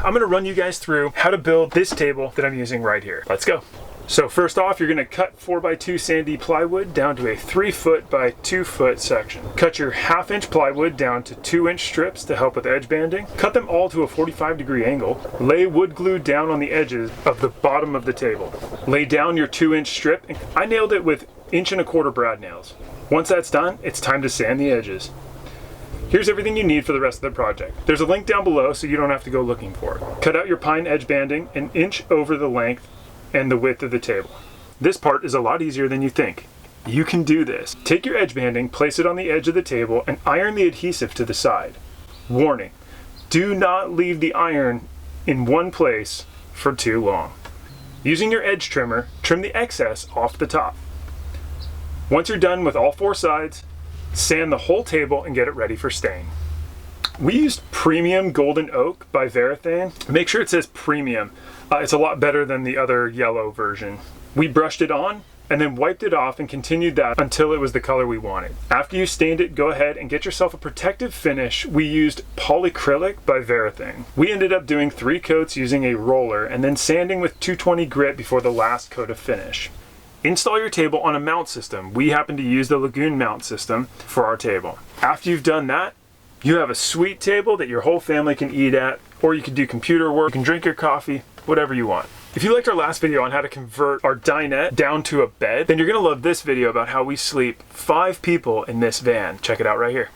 I'm gonna run you guys through how to build this table that I'm using right here. Let's go. So first off, you're gonna cut 4x2 sandy plywood down to a 3-foot by 2-foot section. Cut your 1/2 inch plywood down to 2-inch strips to help with edge banding. Cut them all to a 45-degree angle. Lay wood glue down on the edges of the bottom of the table. Lay down your 2-inch strip. I nailed it with 1.25" brad nails. Once that's done, it's time to sand the edges. Here's everything you need for the rest of the project. There's a link down below so you don't have to go looking for it. Cut out your pine edge banding 1 inch over the length and the width of the table. This part is a lot easier than you think. You can do this. Take your edge banding, place it on the edge of the table, and iron the adhesive to the side. Warning, do not leave the iron in one place for too long. Using your edge trimmer, trim the excess off the top. Once you're done with all 4 sides, sand the whole table and get it ready for stain. We used premium golden oak by Varathane. Make sure it says premium. It's a lot better than the other yellow version. We brushed it on and then wiped it off and continued that until it was the color we wanted. After you stained it, go ahead and get yourself a protective finish. We used polyacrylic by Varathane. We ended up doing 3 coats using a roller and then sanding with 220 grit before the last coat of finish. Install your table on a mount system. We happen to use the Lagoon mount system for our table. After you've done that, you have a sweet table that your whole family can eat at, or you can do computer work, you can drink your coffee, whatever you want. If you liked our last video on how to convert our dinette down to a bed, then you're gonna love this video about how we sleep 5 people in this van. Check it out right here.